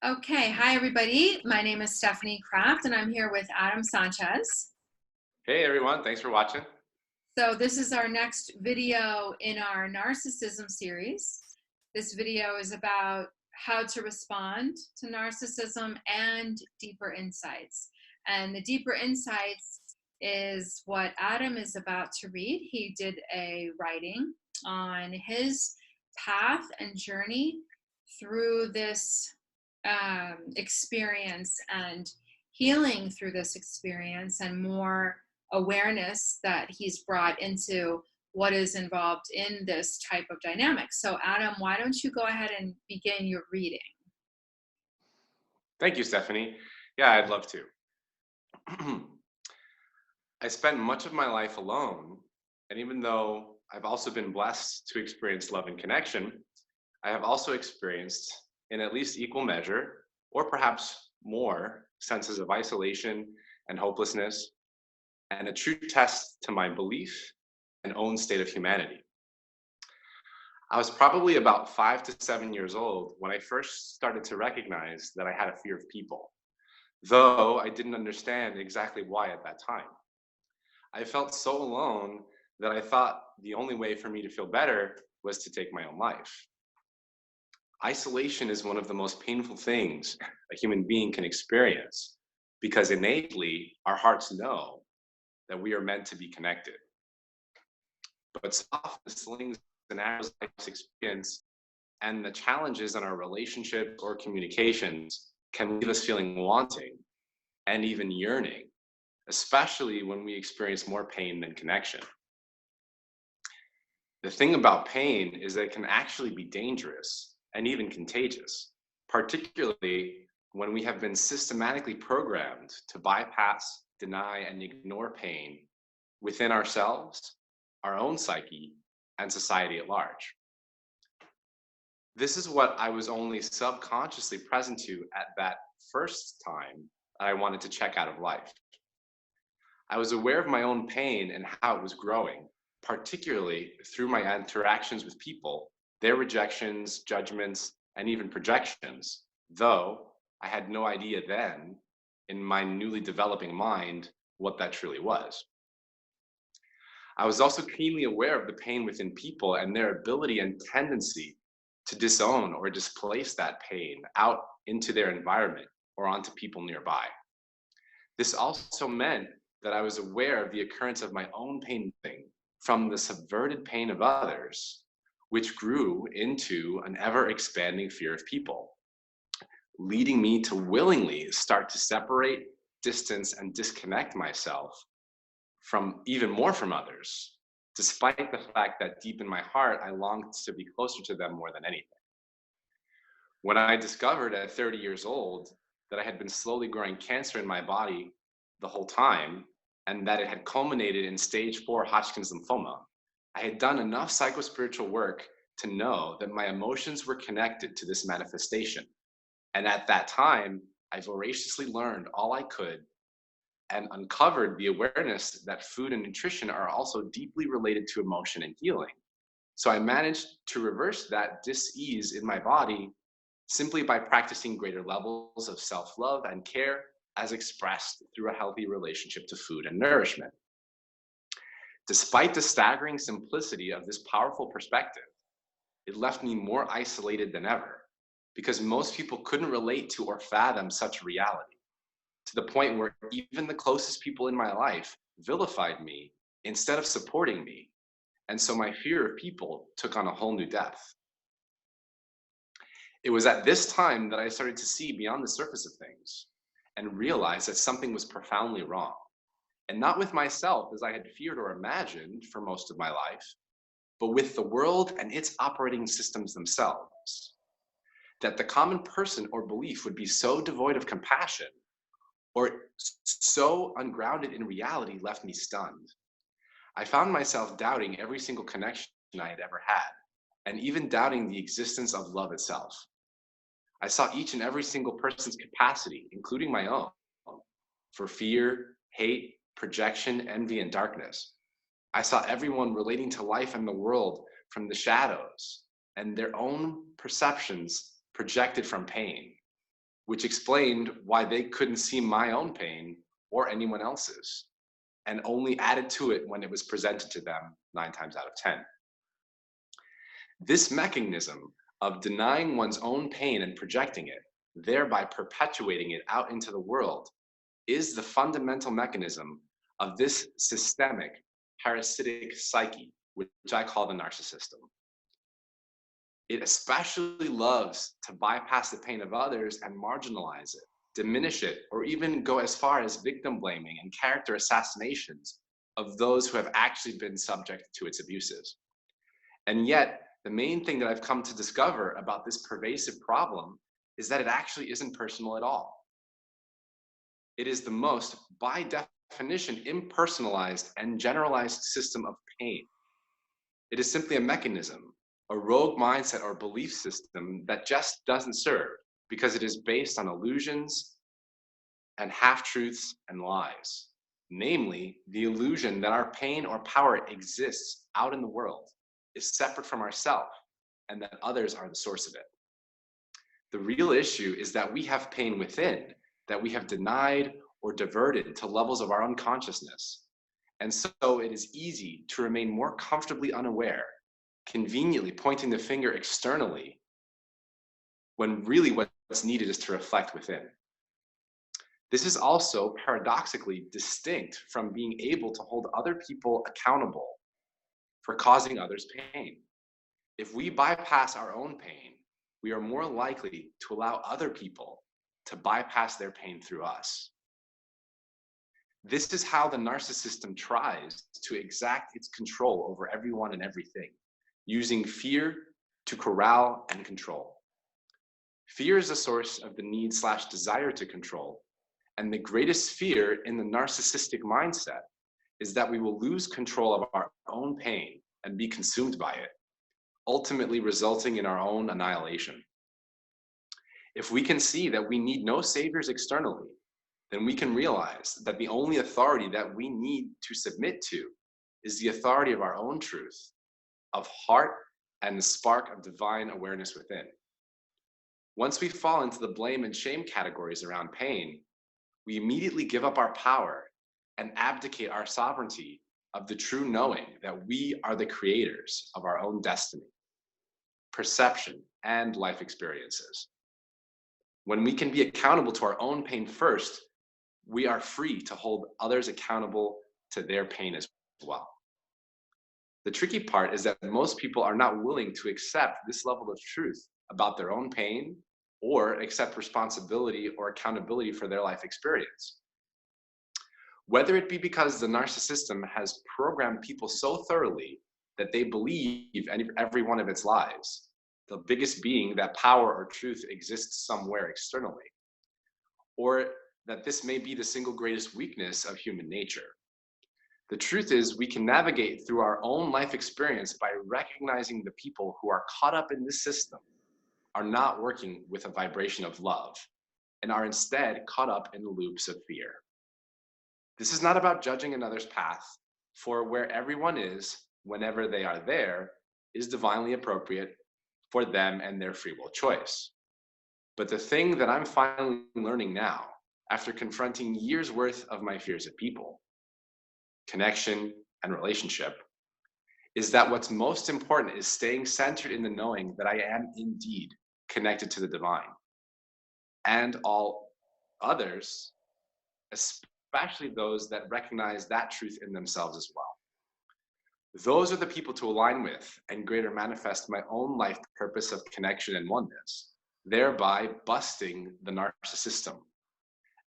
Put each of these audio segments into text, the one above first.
Okay, hi everybody. My name is Stephanie Kraft and I'm here with Adam Sanchez. Hey everyone, thanks for watching. So, this is our next video in our narcissism series. This video is about how to respond to narcissism and deeper insights. And the deeper insights is what Adam is about to read. He did a writing on his path and journey through this experience and healing through this experience and more awareness that he's brought into what is involved in this type of dynamic. So, Adam, why don't you go ahead and begin your reading? Thank you, Stephanie. Yeah, I'd love to. I spent much of my life alone, and even though I've also been blessed to experience love and connection, I have also experienced, in at least equal measure, or perhaps more, senses of isolation and hopelessness, and a true test to my belief and own state of humanity. I was probably about 5 to 7 years old when I first started to recognize that I had a fear of people, though I didn't understand exactly why at that time. I felt so alone that I thought the only way for me to feel better was to take my own life. Isolation is one of the most painful things a human being can experience because innately our hearts know that we are meant to be connected. But so often the slings and arrows of life's experience and the challenges in our relationships or communications can leave us feeling wanting and even yearning, especially when we experience more pain than connection. The thing about pain is that it can actually be dangerous and even contagious, particularly when we have been systematically programmed to bypass, deny, and ignore pain within ourselves, our own psyche, and society at large. This is what I was only subconsciously present to at that first time that I wanted to check out of life. I was aware of my own pain and how it was growing, particularly through my interactions with people, their rejections, judgments, and even projections, though I had no idea then, in my newly developing mind, what that truly was. I was also keenly aware of the pain within people and their ability and tendency to disown or displace that pain out into their environment or onto people nearby. This also meant that I was aware of the occurrence of my own pain from the subverted pain of others, which grew into an ever expanding fear of people, leading me to willingly start to separate, distance, and disconnect myself from even more from others, despite the fact that deep in my heart, I longed to be closer to them more than anything. When I discovered at 30 years old that I had been slowly growing cancer in my body the whole time, and that it had culminated in stage 4 Hodgkin's lymphoma, I had done enough psychospiritual work to know that my emotions were connected to this manifestation. And at that time, I voraciously learned all I could and uncovered the awareness that food and nutrition are also deeply related to emotion and healing. So I managed to reverse that dis-ease in my body simply by practicing greater levels of self-love and care as expressed through a healthy relationship to food and nourishment. Despite the staggering simplicity of this powerful perspective, it left me more isolated than ever because most people couldn't relate to or fathom such reality, to the point where even the closest people in my life vilified me instead of supporting me. And so my fear of people took on a whole new depth. It was at this time that I started to see beyond the surface of things and realize that something was profoundly wrong. And not with myself as I had feared or imagined for most of my life, but with the world and its operating systems themselves. That the common person or belief would be so devoid of compassion or so ungrounded in reality left me stunned. I found myself doubting every single connection I had ever had, and even doubting the existence of love itself. I saw each and every single person's capacity, including my own, for fear, hate, projection, envy, and darkness. I saw everyone relating to life and the world from the shadows and their own perceptions projected from pain. which explained why they couldn't see my own pain or anyone else's, and only added to it when it was presented to them 9 times out of 10. This mechanism of denying one's own pain and projecting it, thereby perpetuating it out into the world, is the fundamental mechanism of this systemic parasitic psyche, which I call the narcissism. It especially loves to bypass the pain of others and marginalize it, diminish it, or even go as far as victim blaming and character assassinations of those who have actually been subject to its abuses. And yet, the main thing that I've come to discover about this pervasive problem is that it actually isn't personal at all. It is the most, by definition, impersonalized and generalized system of pain. It is simply a mechanism, a rogue mindset or belief system that just doesn't serve because it is based on illusions and half-truths and lies. Namely, the illusion that our pain or power exists out in the world, is separate from ourselves, and that others are the source of it. The real issue is that we have pain within that we have denied or diverted to levels of our unconsciousness. And so it is easy to remain more comfortably unaware, conveniently pointing the finger externally, when really what's needed is to reflect within. This is also paradoxically distinct from being able to hold other people accountable for causing others pain. If we bypass our own pain, we are more likely to allow other people to bypass their pain through us. This is how the narcissism tries to exact its control over everyone and everything, using fear to corral and control. Fear is a source of the need/desire to control, and the greatest fear in the narcissistic mindset is that we will lose control of our own pain and be consumed by it, ultimately resulting in our own annihilation. If we can see that we need no saviors externally, then we can realize that the only authority that we need to submit to is the authority of our own truth, of heart, and the spark of divine awareness within. Once we fall into the blame and shame categories around pain, we immediately give up our power and abdicate our sovereignty of the true knowing that we are the creators of our own destiny, perception, and life experiences. When we can be accountable to our own pain first, we are free to hold others accountable to their pain as well. The tricky part is that most people are not willing to accept this level of truth about their own pain or accept responsibility or accountability for their life experience. Whether it be because the narcissism has programmed people so thoroughly that they believe every one of its lies, the biggest being that power or truth exists somewhere externally, or that this may be the single greatest weakness of human nature. The truth is, we can navigate through our own life experience by recognizing the people who are caught up in this system are not working with a vibration of love and are instead caught up in the loops of fear. This is not about judging another's path, for where everyone is, whenever they are there, is divinely appropriate for them and their free will choice. But the thing that I'm finally learning now, after confronting years worth of my fears of people, connection, and relationship, is that what's most important is staying centered in the knowing that I am indeed connected to the divine, and all others, especially those that recognize that truth in themselves as well. Those are the people to align with and greater manifest my own life purpose of connection and oneness, thereby busting the narcissism.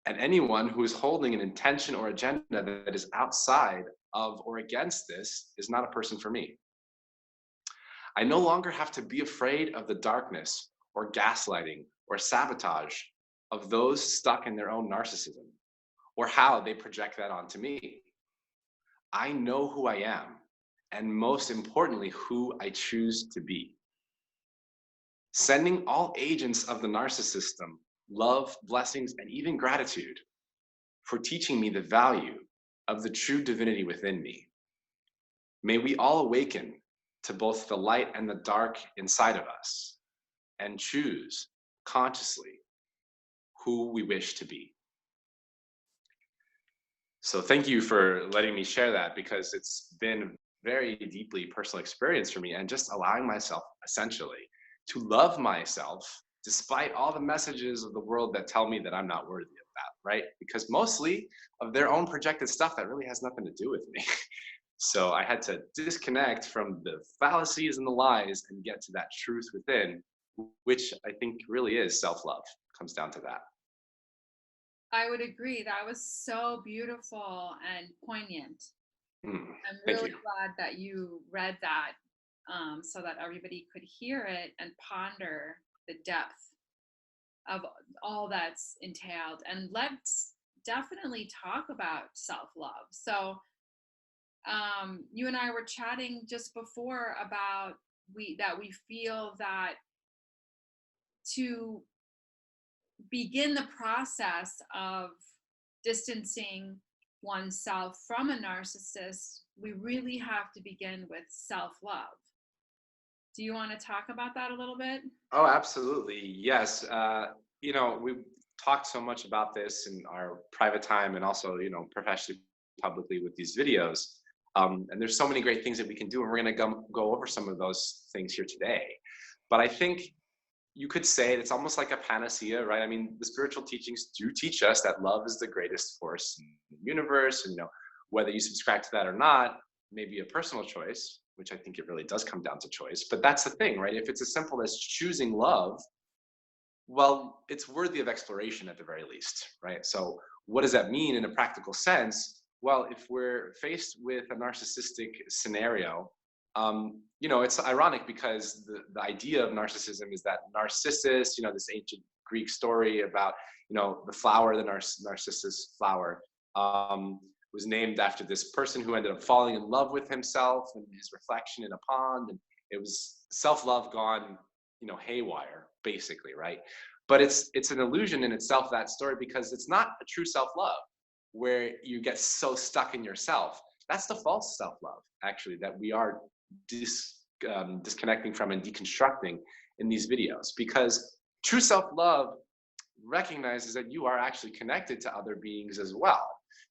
And anyone who is holding an intention or agenda that is outside of or against this is not a person for me. I no longer have to be afraid of the darkness or gaslighting or sabotage of those stuck in their own narcissism or how they project that onto me. I know who I am, and most importantly, who I choose to be. Sending all agents of the narcissism love, blessings, and even gratitude for teaching me the value of the true divinity within me. May we all awaken to both the light and the dark inside of us and choose consciously who we wish to be. So thank you for letting me share that, because it's been a very deeply personal experience for me, and just allowing myself essentially to love myself despite all the messages of the world that tell me that I'm not worthy of that, right? Because mostly of their own projected stuff that really has nothing to do with me. So I had to disconnect from the fallacies and the lies and get to that truth within, which I think really is self-love. Comes down to that. I would agree. That was so beautiful and poignant. Mm, I'm thank really you. glad that you read that, so that everybody could hear it and ponder the depth of all that's entailed. And let's definitely talk about self love. So, you and I were chatting just before about we feel that to begin the process of distancing oneself from a narcissist, we really have to begin with self love. Do you want to talk about that a little bit? Oh, absolutely. Yes. We've talked so much about this in our private time, and also, professionally, publicly with these videos. And there's so many great things that we can do, and we're going to go over some of those things here today. But I think you could say it's almost like a panacea, right? I mean, the spiritual teachings do teach us that love is the greatest force in the universe. And, whether you subscribe to that or not, maybe a personal choice, which I think it really does come down to choice. But that's the thing, right? If it's as simple as choosing love, well, it's worthy of exploration at the very least, right? So, what does that mean in a practical sense? Well, if we're faced with a narcissistic scenario, it's ironic, because the idea of narcissism is that Narcissus, this ancient Greek story about, the flower, the narcissus flower, was named after this person who ended up falling in love with himself and his reflection in a pond. And it was self-love gone, haywire, basically, right? But it's an illusion in itself, that story, because it's not a true self-love where you get so stuck in yourself. That's the false self-love, actually, that we are disconnecting from and deconstructing in these videos. Because true self-love recognizes that you are actually connected to other beings as well.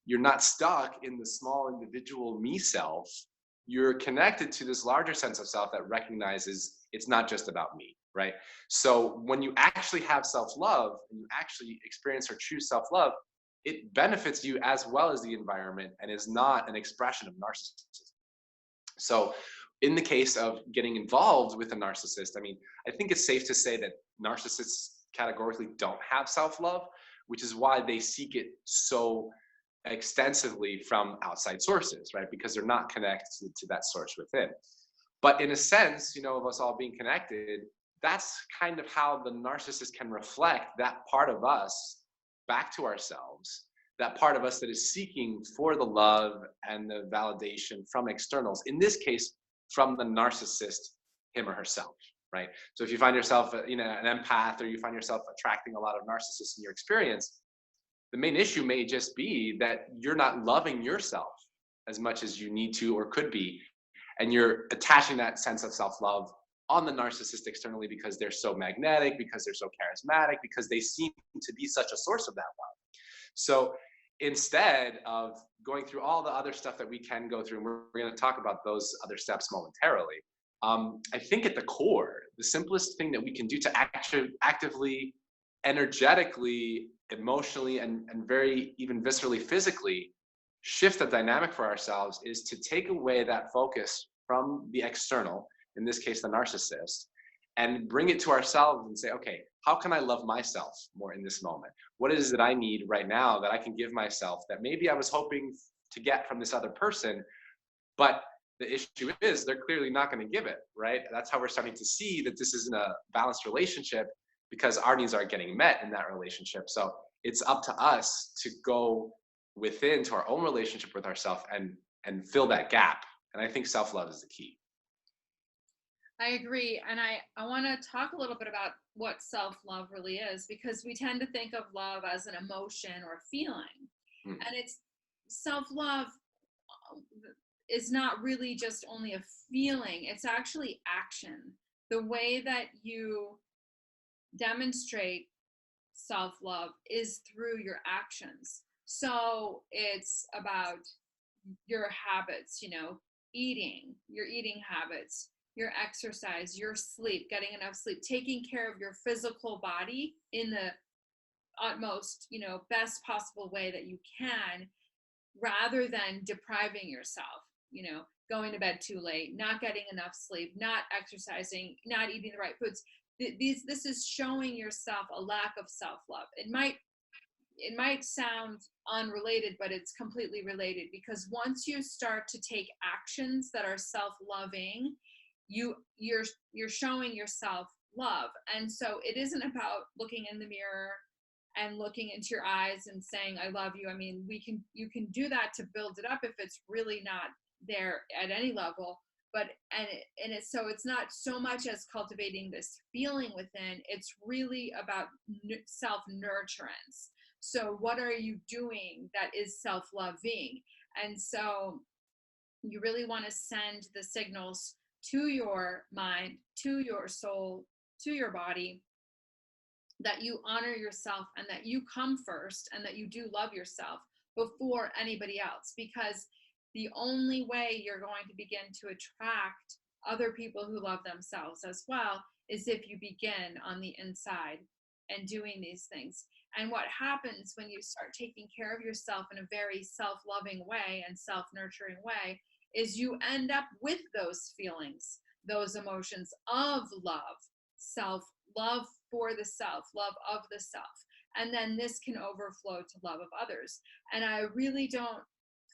You're not stuck in the small individual me self. You're connected to this larger sense of self that recognizes it's not just about me, right? So when you actually have self-love and you actually experience or choose self-love, it benefits you as well as the environment, and is not an expression of narcissism. So in the case of getting involved with a narcissist, I mean, I think it's safe to say that narcissists categorically don't have self-love, which is why they seek it so extensively from outside sources, right? Because they're not connected to that source within. But in a sense, of us all being connected, that's kind of how the narcissist can reflect that part of us back to ourselves, that part of us that is seeking for the love and the validation from externals, in this case, from the narcissist, him or herself, right? So if you find yourself, an empath, or you find yourself attracting a lot of narcissists in your experience, the main issue may just be that you're not loving yourself as much as you need to or could be. And you're attaching that sense of self-love on the narcissist externally, because they're so magnetic, because they're so charismatic, because they seem to be such a source of that love. So instead of going through all the other stuff that we can go through, and we're going to talk about those other steps momentarily, I think at the core, the simplest thing that we can do to actively, energetically, emotionally, and very even viscerally, physically shift the dynamic for ourselves, is to take away that focus from the external, in this case, the narcissist, and bring it to ourselves and say, okay, how can I love myself more in this moment? What is it I need right now that I can give myself that maybe I was hoping to get from this other person, but the issue is they're clearly not going to give it, right? That's how we're starting to see that this isn't a balanced relationship, because our needs aren't getting met in that relationship. So it's up to us to go within to our own relationship with ourselves and fill that gap. And I think self-love is the key. I agree. And I want to talk a little bit about what self love really is, because we tend to think of love as an emotion or feeling. Mm. And it's self love is not really just only a feeling, it's actually action. The way that you demonstrate self-love is through your actions. So it's about your habits, your eating habits, your exercise, your sleep, getting enough sleep, taking care of your physical body in the utmost, best possible way that you can, rather than depriving yourself, going to bed too late, not getting enough sleep, not exercising, not eating the right foods. This is showing yourself a lack of self-love. It might sound unrelated, but it's completely related, because once you start to take actions that are self-loving, you're showing yourself love. And so it isn't about looking in the mirror and looking into your eyes and saying I love you. I mean, you can do that to build it up if it's really not there at any level. But so it's not so much as cultivating this feeling within. It's really about self-nurturance. So what are you doing that is self-loving? And so you really want to send the signals to your mind, to your soul, to your body, that you honor yourself and that you come first and that you do love yourself before anybody else. Because the only way you're going to begin to attract other people who love themselves as well is if you begin on the inside and doing these things. And what happens when you start taking care of yourself in a very self-loving way and self-nurturing way is you end up with those feelings, those emotions of love, self-love for the self, love of the self. And then this can overflow to love of others. And I really don't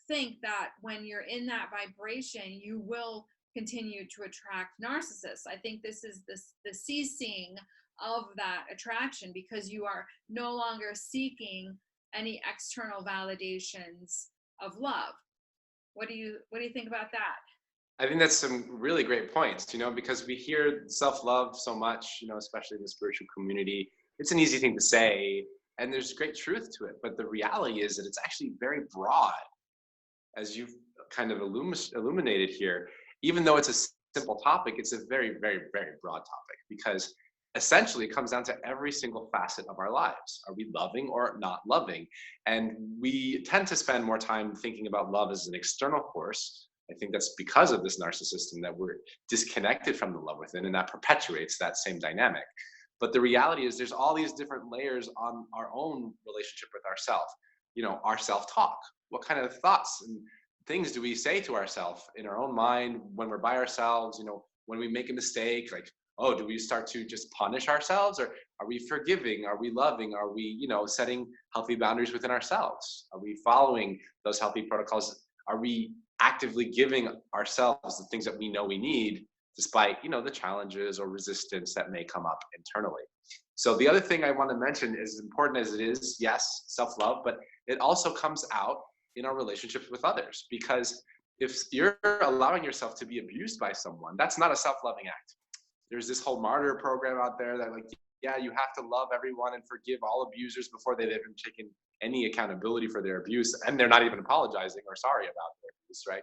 think that when you're in that vibration, you will continue to attract narcissists. I think this is the ceasing of that attraction, because you are no longer seeking any external validations of love. What do you think about that? I think that's some really great points, because we hear self-love so much, especially in the spiritual community. It's an easy thing to say, and there's great truth to it. But the reality is that it's actually very broad, as you've kind of illuminated here. Even though it's a simple topic, it's a very, very, very broad topic, because essentially it comes down to every single facet of our lives. Are we loving or not loving? And we tend to spend more time thinking about love as an external force. I think that's because of this narcissism, that we're disconnected from the love within, and that perpetuates that same dynamic. But the reality is there's all these different layers on our own relationship with ourselves. Our self-talk. What kind of thoughts and things do we say to ourselves in our own mind when we're by ourselves? When we make a mistake, like, oh, do we start to just punish ourselves, or are we forgiving? Are we loving? Are we, setting healthy boundaries within ourselves? Are we following those healthy protocols? Are we actively giving ourselves the things that we know we need, despite, the challenges or resistance that may come up internally? So the other thing I want to mention, as important as it is, yes, self-love, but it also comes out in our relationships with others. Because if you're allowing yourself to be abused by someone, that's not a self-loving act. There's this whole martyr program out there that, like, yeah, you have to love everyone and forgive all abusers before they've even taken any accountability for their abuse, and they're not even apologizing or sorry about their abuse, right?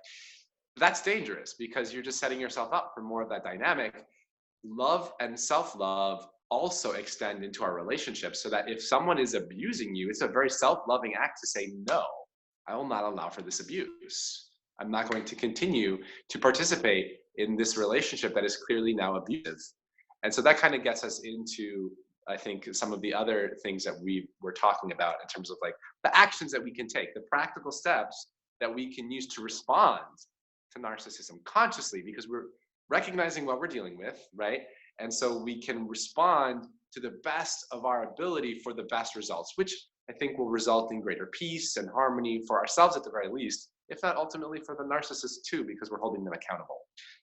That's dangerous, because you're just setting yourself up for more of that dynamic. Love and self-love also extend into our relationships, so that if someone is abusing you, it's a very self-loving act to say, no, I will not allow for this abuse. I'm not going to continue to participate in this relationship that is clearly now abusive. And so that kind of gets us into, I think, some of the other things that we were talking about in terms of, like, the actions that we can take, the practical steps that we can use to respond to narcissism consciously, because we're recognizing what we're dealing with, right? And so we can respond to the best of our ability for the best results, which I think will result in greater peace and harmony for ourselves at the very least, if not ultimately for the narcissist too, because we're holding them accountable.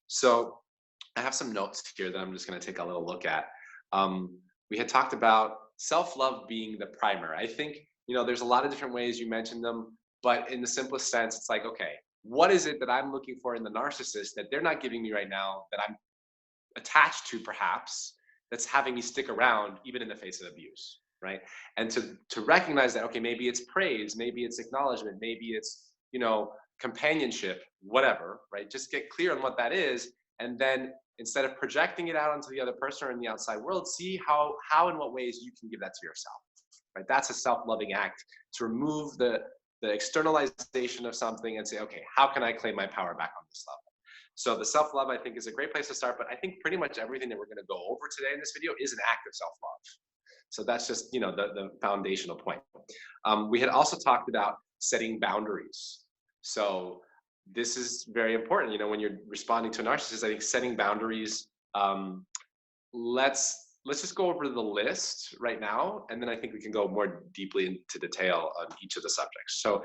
So I have some notes here that I'm just going to take a little look at. We had talked about self-love being the primer. I think, there's a lot of different ways you mentioned them, but in the simplest sense, it's like, okay, what is it that I'm looking for in the narcissist that they're not giving me right now, that I'm attached to perhaps, that's having me stick around even in the face of abuse, right? And to recognize that, okay, maybe it's praise, maybe it's acknowledgement, maybe it's, companionship, whatever, right? Just get clear on what that is. And then instead of projecting it out onto the other person or in the outside world, see how in what ways you can give that to yourself. right? That's a self-loving act, to remove the externalization of something and say, okay, how can I claim my power back on this level? So the self-love, I think, is a great place to start, but I think pretty much everything that we're going to go over today in this video is an act of self-love. So that's just, the foundational point. We had also talked about setting boundaries. So this is very important. When you're responding to a narcissist, I think setting boundaries, let's just go over the list right now, and then I think we can go more deeply into detail on each of the subjects. So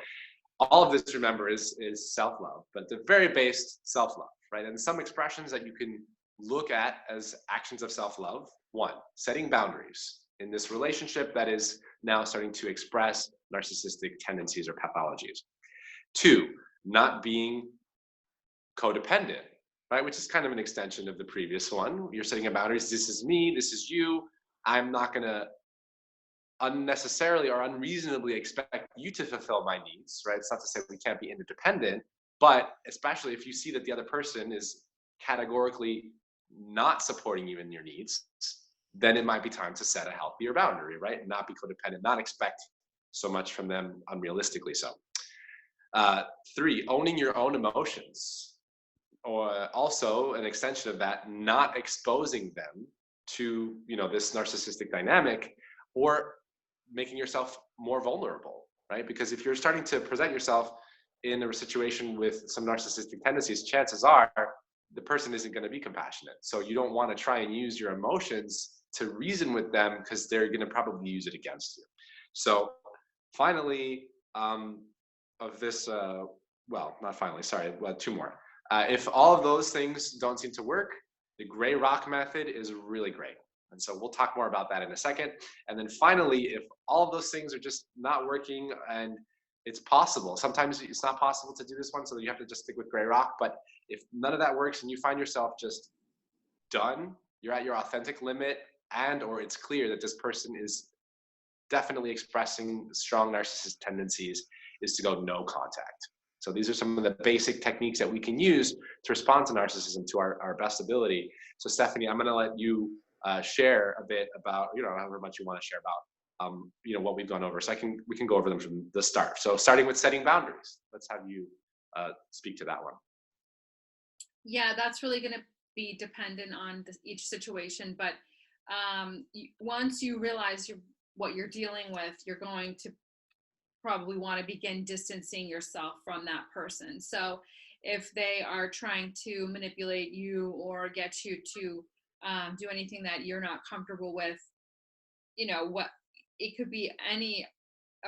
all of this, remember, is self-love, but the very base self-love, right? And some expressions that you can look at as actions of self-love. One, setting boundaries in this relationship that is now starting to express narcissistic tendencies or pathologies. Two, not being codependent, right? Which is kind of an extension of the previous one. You're setting a boundaries. This is me, this is you. I'm not gonna unnecessarily or unreasonably expect you to fulfill my needs, right? It's not to say we can't be interdependent, but especially if you see that the other person is categorically not supporting you in your needs, then it might be time to set a healthier boundary, right? Not be codependent, not expect so much from them unrealistically so. Three, owning your own emotions, or also an extension of that, not exposing them to, this narcissistic dynamic, or making yourself more vulnerable, right? Because if you're starting to present yourself in a situation with some narcissistic tendencies, chances are the person isn't going to be compassionate. So you don't want to try and use your emotions to reason with them, because they're going to probably use it against you. So finally, of this, well, not finally, sorry, well, two more. If all of those things don't seem to work, the gray rock method is really great. And so we'll talk more about that in a second. And then finally, if all of those things are just not working, and it's possible, sometimes it's not possible to do this one, so you have to just stick with gray rock. But if none of that works and you find yourself just done, you're at your authentic limit, and or it's clear that this person is definitely expressing strong narcissist tendencies, is to go no contact. So these are some of the basic techniques that we can use to respond to narcissism to our best ability. So Stephanie, I'm going to let you share a bit about, however much you want to share about, what we've gone over. So we can go over them from the start. So starting with setting boundaries, let's have you speak to that one. Yeah, that's really going to be dependent on each situation. But once you realize what you're dealing with, you're going to probably want to begin distancing yourself from that person. So if they are trying to manipulate you or get you to do anything that you're not comfortable with, what it could be a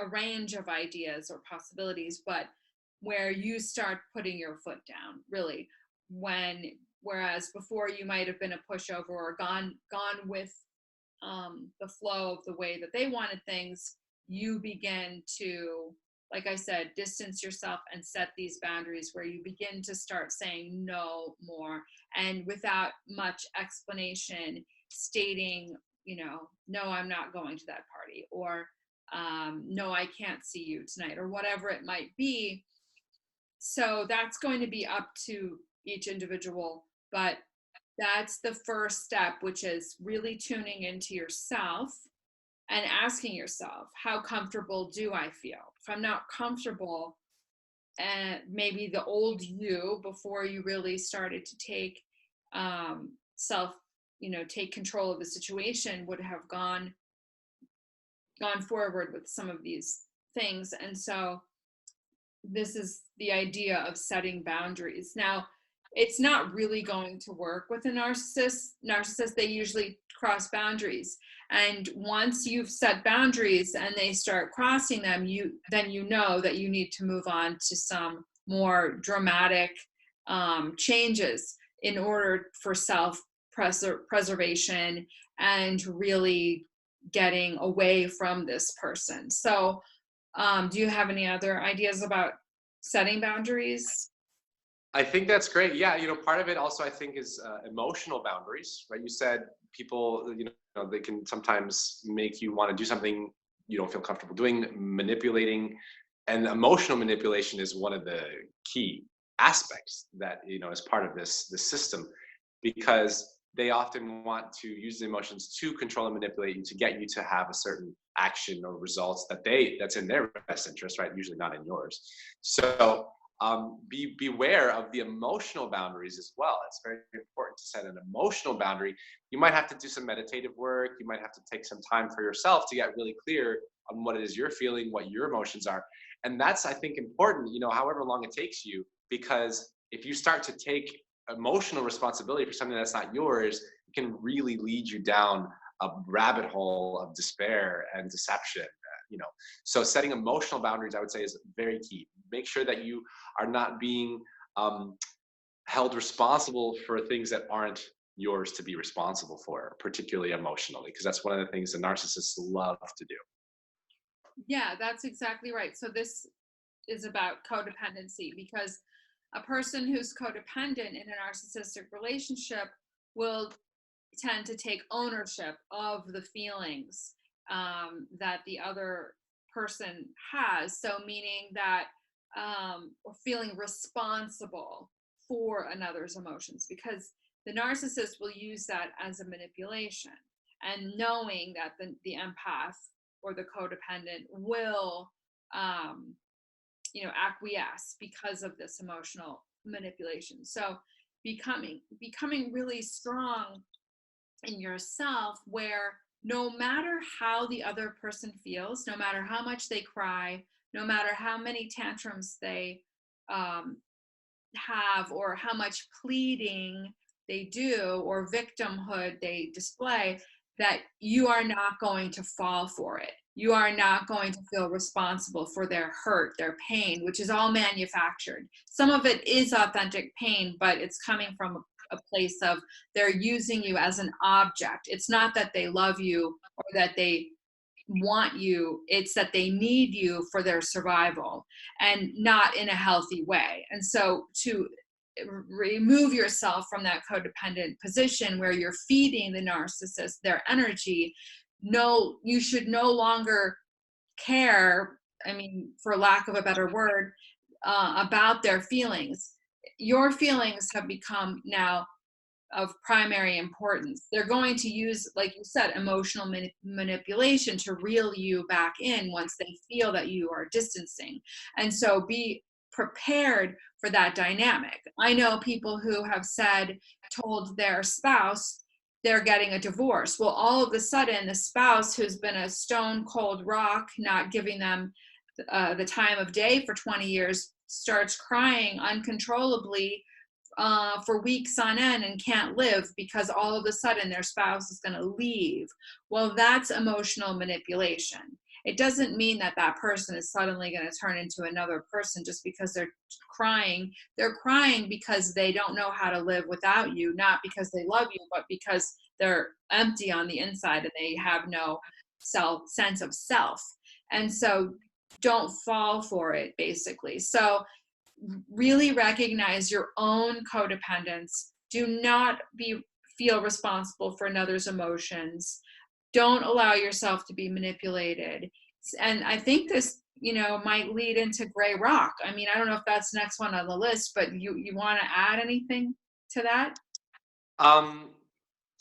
range of ideas or possibilities, but where you start putting your foot down, really, whereas before you might have been a pushover or gone with the flow of the way that they wanted things, you begin to, like I said, distance yourself and set these boundaries where you begin to start saying no more, and without much explanation, stating, no, I'm not going to that party, or no, I can't see you tonight, or whatever it might be. So that's going to be up to each individual, but that's the first step, which is really tuning into yourself and asking yourself, how comfortable do I feel? If I'm not comfortable, and maybe the old you, before you really started to take take control of the situation, would have gone forward with some of these things. And so this is the idea of setting boundaries. Now, it's not really going to work with a narcissist. They usually cross boundaries. And once you've set boundaries and they start crossing them, then you know that you need to move on to some more dramatic changes in order for self-preservation and really getting away from this person. So do you have any other ideas about setting boundaries? I think that's great. Yeah, part of it also, I think, is emotional boundaries, right? You said people, they can sometimes make you want to do something you don't feel comfortable doing, manipulating, and emotional manipulation is one of the key aspects that, is part of this system, because they often want to use the emotions to control and manipulate you, to get you to have a certain action or results that's in their best interest, right? Usually not in yours. So beware of the emotional boundaries as well. It's very important to set an emotional boundary. You might have to do some meditative work. You might have to take some time for yourself to get really clear on what it is you're feeling, what your emotions are. And that's, I think, important, however long it takes you, because if you start to take emotional responsibility for something that's not yours, it can really lead you down a rabbit hole of despair and deception. So setting emotional boundaries, I would say, is very key. Make sure that you are not being held responsible for things that aren't yours to be responsible for, particularly emotionally, because that's one of the things the narcissists love to do. Yeah, that's exactly right. So this is about codependency, because a person who's codependent in a narcissistic relationship will tend to take ownership of the feelings that the other person has. So meaning that feeling responsible for another's emotions, because the narcissist will use that as a manipulation, and knowing that the empath or the codependent will acquiesce because of this emotional manipulation. So becoming really strong in yourself, where no matter how the other person feels, no matter how much they cry, no matter how many tantrums they have, or how much pleading they do or victimhood they display, that you are not going to fall for it. You are not going to feel responsible for their hurt, their pain, which is all manufactured. Some of it is authentic pain, but it's coming from a place of they're using you as an object. It's not that they love you or that they want you, it's that they need you for their survival, and not in a healthy way. And so to remove yourself from that codependent position where you're feeding the narcissist their energy, no, you should no longer care, I mean, for lack of a better word, about their feelings. Your feelings have become now of primary importance. They're going to use, like you said, emotional manipulation to reel you back in once they feel that you are distancing. And so be prepared for that dynamic. I know people who have told their spouse they're getting a divorce. Well, all of a sudden, the spouse, who's been a stone cold rock, not giving them the time of day for 20 years, starts crying uncontrollably for weeks on end and can't live because all of a sudden their spouse is going to leave. Well, that's emotional manipulation. It doesn't mean that that person is suddenly going to turn into another person just because they're crying. They're crying because they don't know how to live without you, not because they love you, but because they're empty on the inside and they have no sense of self. And so don't fall for it, basically. So really recognize your own codependence. Do not feel responsible for another's emotions. Don't allow yourself to be manipulated. And I think this, might lead into gray rock. I mean, I don't know if that's the next one on the list, but you want to add anything to that?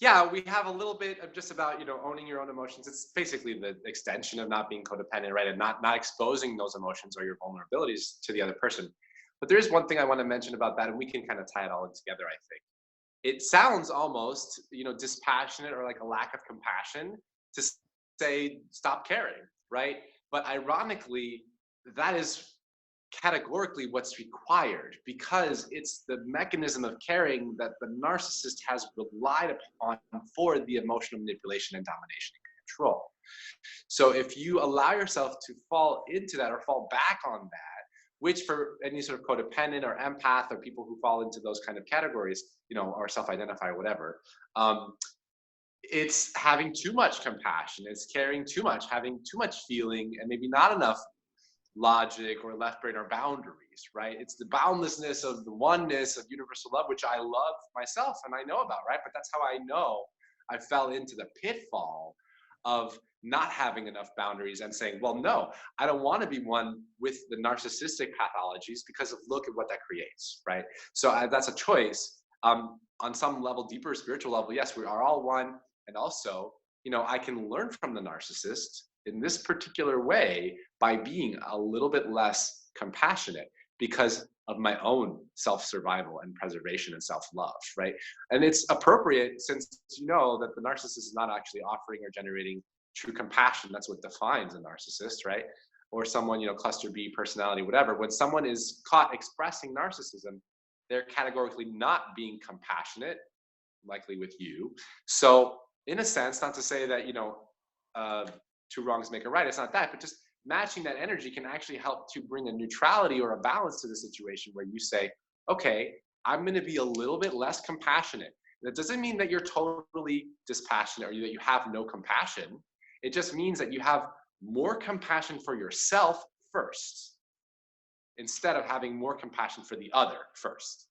Yeah, we have a little bit of just about, owning your own emotions. It's basically the extension of not being codependent, right? And not exposing those emotions or your vulnerabilities to the other person. But there is one thing I want to mention about that, and we can kind of tie it all in together, I think. It sounds almost, dispassionate or like a lack of compassion to say, stop caring, right? But ironically, that is categorically what's required, because it's the mechanism of caring that the narcissist has relied upon for the emotional manipulation and domination and control. So if you allow yourself to fall into that or fall back on that, which for any sort of codependent or empath or people who fall into those kind of categories, or self-identify or whatever, it's having too much compassion, it's caring too much, having too much feeling, and maybe not enough logic or left brain or boundaries, right? It's the boundlessness of the oneness of universal love, which I love myself and I know about, right? But that's how I know I fell into the pitfall of not having enough boundaries and saying, well, no, I don't want to be one with the narcissistic pathologies because of look at what that creates, right? So that's a choice. On some level, deeper spiritual level, yes, we are all one. And also, I can learn from the narcissist in this particular way by being a little bit less compassionate because of my own self-survival and preservation and self-love, right? And it's appropriate since you know that the narcissist is not actually offering or generating true compassion. That's what defines a narcissist, right? Or someone, cluster B personality, whatever. When someone is caught expressing narcissism, they're categorically not being compassionate, likely with you. So in a sense, not to say that, two wrongs make a right, it's not that, but just matching that energy can actually help to bring a neutrality or a balance to the situation where you say, okay, I'm going to be a little bit less compassionate. That doesn't mean that you're totally dispassionate or that you have no compassion. It just means that you have more compassion for yourself first, instead of having more compassion for the other first.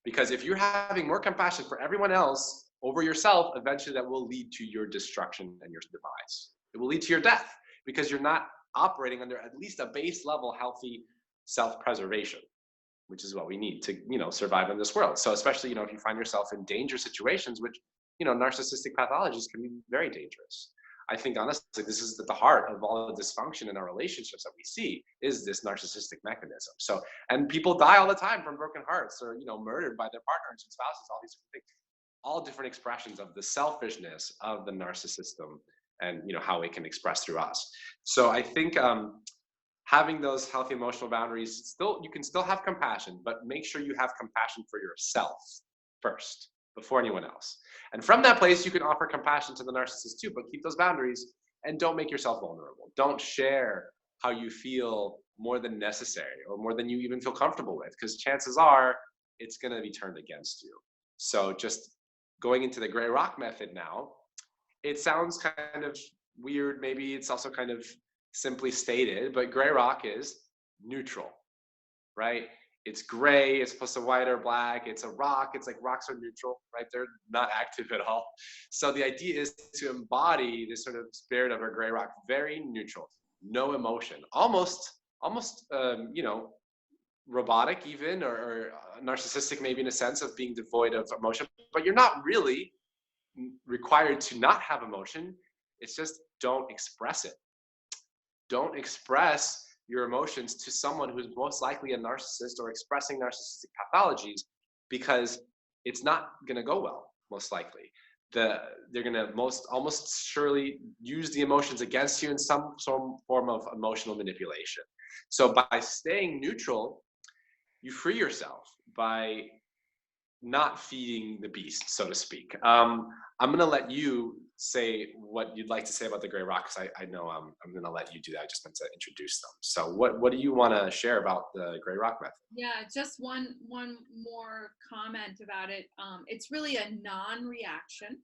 Because if you're having more compassion for everyone else over yourself, eventually that will lead to your destruction and your demise. It will lead to your death because you're not operating under at least a base level healthy self-preservation, which is what we need to, survive in this world. So especially, if you find yourself in danger situations, which, narcissistic pathologies can be very dangerous. I think honestly, this is at the heart of all the dysfunction in our relationships that we see is this narcissistic mechanism. So, and people die all the time from broken hearts or, murdered by their partners and spouses, all these things, all different expressions of the selfishness of the narcissism and, how it can express through us. So I think having those healthy emotional boundaries, you can still have compassion, but make sure you have compassion for yourself first before anyone else. And from that place, you can offer compassion to the narcissist too, but keep those boundaries and don't make yourself vulnerable. Don't share how you feel more than necessary or more than you even feel comfortable with, because chances are it's going to be turned against you. So just going into the gray rock method now, it sounds kind of weird. Maybe it's also kind of simply stated, but gray rock is neutral, right? It's gray, it's opposed to white or black, it's a rock, it's like rocks are neutral, right? They're not active at all. So the idea is to embody this sort of spirit of a gray rock, very neutral, no emotion, almost robotic even, or narcissistic maybe in a sense of being devoid of emotion, but you're not really required to not have emotion. It's just don't express it. Don't express your emotions to someone who's most likely a narcissist or expressing narcissistic pathologies, because it's not going to go well, most likely. They're going to almost surely use the emotions against you in some form of emotional manipulation. So by staying neutral, you free yourself by not feeding the beast, so to speak. I'm going to let you say what you'd like to say about the gray rock, because I know I'm going to let you do that. I just meant to introduce them. So what do you want to share about the gray rock method? Yeah, just one more comment about it. It's really a non-reaction.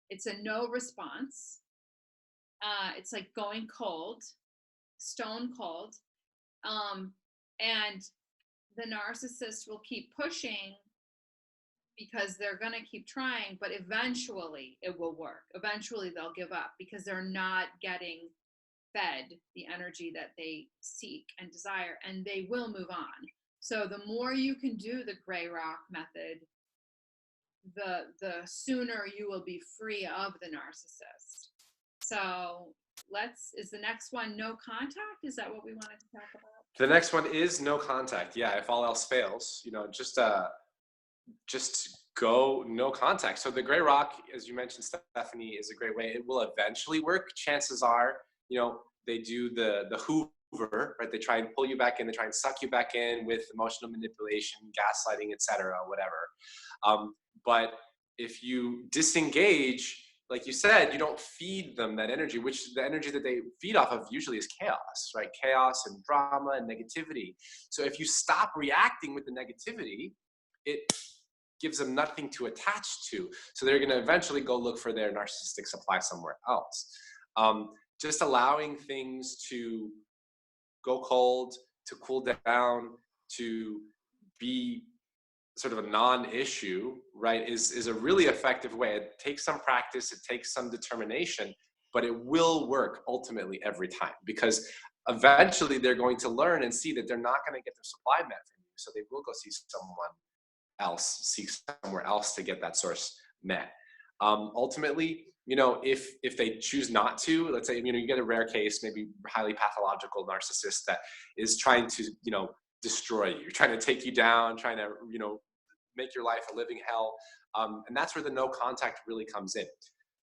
It's a no response. It's like going cold, stone cold. And the narcissist will keep pushing because they're going to keep trying, but eventually it will work. Eventually they'll give up because they're not getting fed the energy that they seek and desire, and they will move on. So the more you can do the gray rock method, the sooner you will be free of the narcissist. So is the next one no contact? Is that what we wanted to talk about? The next one is no contact. Yeah, if all else fails, just go no contact. So the gray rock, as you mentioned, Stephanie, is a great way. It will eventually work. Chances are, they do the Hoover, right? They try and pull you back in. They try and suck you back in with emotional manipulation, gaslighting, etc., whatever. But if you disengage, like you said, you don't feed them that energy, which the energy that they feed off of usually is chaos, right? Chaos and drama and negativity. So if you stop reacting with the negativity, it gives them nothing to attach to. So they're going to eventually go look for their narcissistic supply somewhere else. Just allowing things to go cold, to cool down, to be sort of a non-issue, right, is a really effective way. It takes some practice, it takes some determination, but it will work ultimately every time, because eventually they're going to learn and see that they're not going to get their supply met from you. So they will go see someone else, seek somewhere else to get that source met. Ultimately, if they choose not to, let's say, you get a rare case, maybe highly pathological narcissist that is trying to, destroy you, trying to take you down, trying to, make your life a living hell. And that's where the no contact really comes in.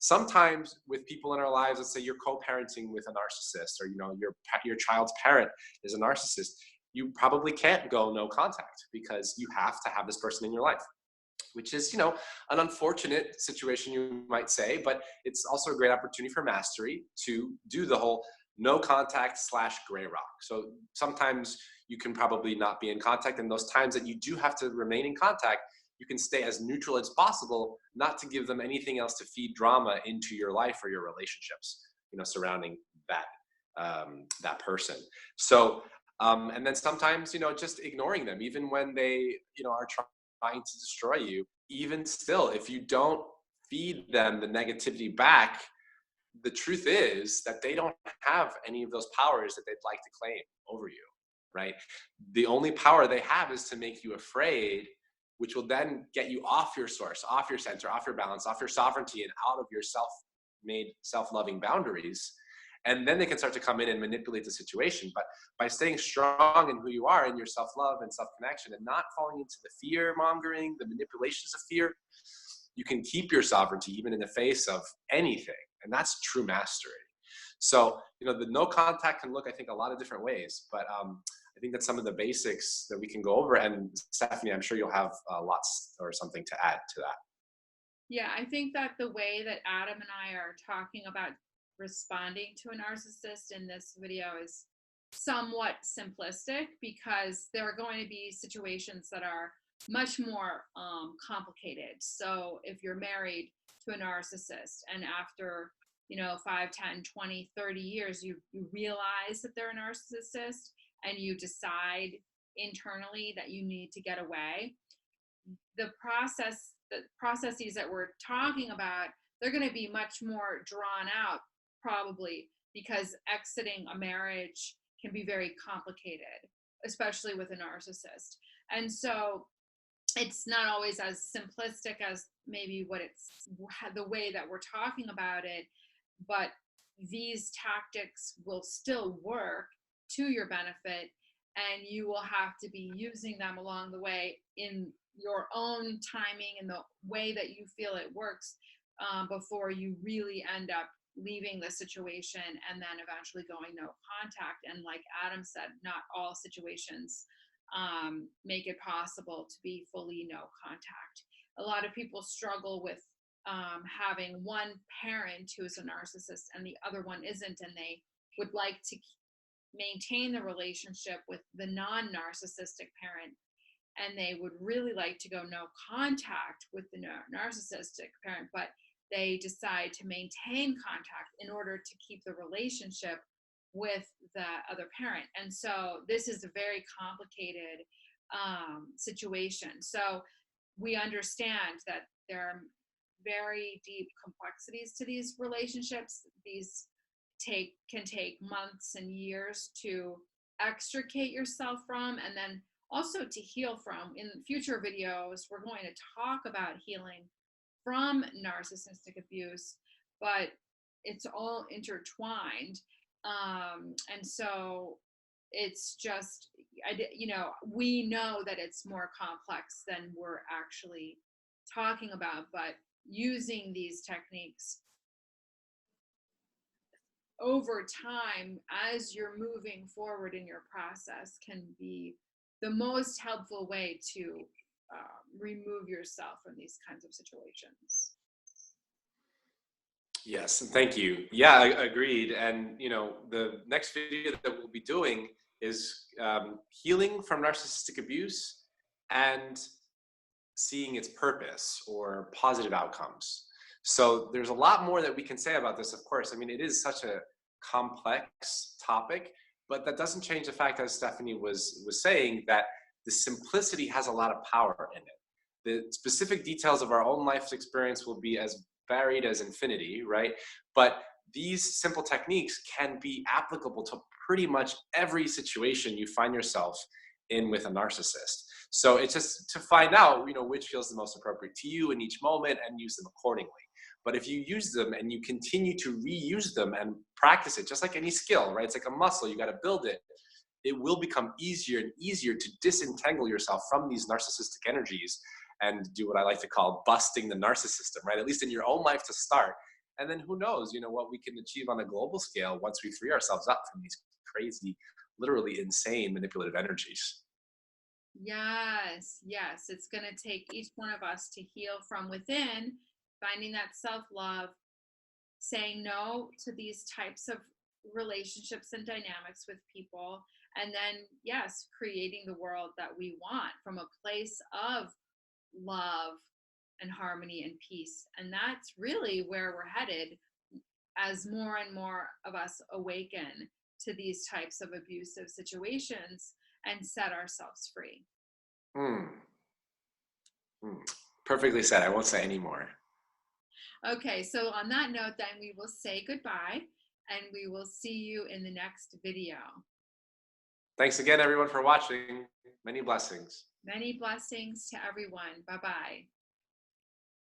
Sometimes with people in our lives, let's say you're co-parenting with a narcissist, or your child's parent is a narcissist, you probably can't go no contact because you have to have this person in your life, which is, an unfortunate situation, you might say, but it's also a great opportunity for mastery to do the whole no contact / gray rock. So sometimes you can probably not be in contact, and those times that you do have to remain in contact, you can stay as neutral as possible, not to give them anything else to feed drama into your life or your relationships, surrounding that person. So, and then sometimes, just ignoring them, even when they, are trying to destroy you. Even still, if you don't feed them the negativity back, the truth is that they don't have any of those powers that they'd like to claim over you, right? The only power they have is to make you afraid, which will then get you off your source, off your center, off your balance, off your sovereignty, and out of your self-made, self-loving boundaries. And then they can start to come in and manipulate the situation. But by staying strong in who you are, in your self-love and self-connection, and not falling into the fear-mongering, the manipulations of fear, you can keep your sovereignty even in the face of anything. And that's true mastery. So, the no contact can look, I think, a lot of different ways. But I think that's some of the basics that we can go over. And Stephanie, I'm sure you'll have lots or something to add to that. Yeah, I think that the way that Adam and I are talking about responding to a narcissist in this video is somewhat simplistic, because there are going to be situations that are much more complicated. So if you're married to a narcissist, and after 5, 10, 20, 30 years, you realize that they're a narcissist, and you decide internally that you need to get away, the processes that we're talking about, they're going to be much more drawn out, probably, because exiting a marriage can be very complicated, especially with a narcissist. And so it's not always as simplistic as maybe the way that we're talking about it, but these tactics will still work to your benefit, and you will have to be using them along the way in your own timing and the way that you feel it works, before you really end up leaving the situation and then eventually going no contact. And like Adam said, not all situations make it possible to be fully no contact. A lot of people struggle with having one parent who is a narcissist and the other one isn't, and they would like to maintain the relationship with the non-narcissistic parent, and they would really like to go no contact with the narcissistic parent, but they decide to maintain contact in order to keep the relationship with the other parent. And so this is a very complicated situation. So we understand that there are very deep complexities to these relationships. These can take months and years to extricate yourself from, and then also to heal from. In future videos, we're going to talk about healing from narcissistic abuse, but it's all intertwined. And so it's just, we know that it's more complex than we're actually talking about, but using these techniques over time as you're moving forward in your process can be the most helpful way to remove yourself from these kinds of situations. Yes, and thank you. Yeah, agreed. And the next video that we'll be doing is healing from narcissistic abuse and seeing its purpose or positive outcomes. So there's a lot more that we can say about this, of course. I mean, it is such a complex topic, but that doesn't change the fact, as Stephanie was saying, that the simplicity has a lot of power in it. The specific details of our own life's experience will be as varied as infinity, right? But these simple techniques can be applicable to pretty much every situation you find yourself in with a narcissist. So it's just to find out, which feels the most appropriate to you in each moment and use them accordingly. But if you use them and you continue to reuse them and practice it, just like any skill, right? It's like a muscle, you got to build it. It will become easier and easier to disentangle yourself from these narcissistic energies and do what I like to call busting the narcissism, right? At least in your own life to start. And then who knows, what we can achieve on a global scale once we free ourselves up from these crazy, literally insane manipulative energies. Yes, yes. It's going to take each one of us to heal from within, finding that self love, saying no to these types of relationships and dynamics with people, and then, yes, creating the world that we want from a place of love and harmony and peace. And that's really where we're headed as more and more of us awaken to these types of abusive situations and set ourselves free. Hmm. Perfectly said. I won't say any more. Okay, so on that note, then we will say goodbye and we will see you in the next video. Thanks again, everyone, for watching. Many blessings. Many blessings to everyone. Bye-bye.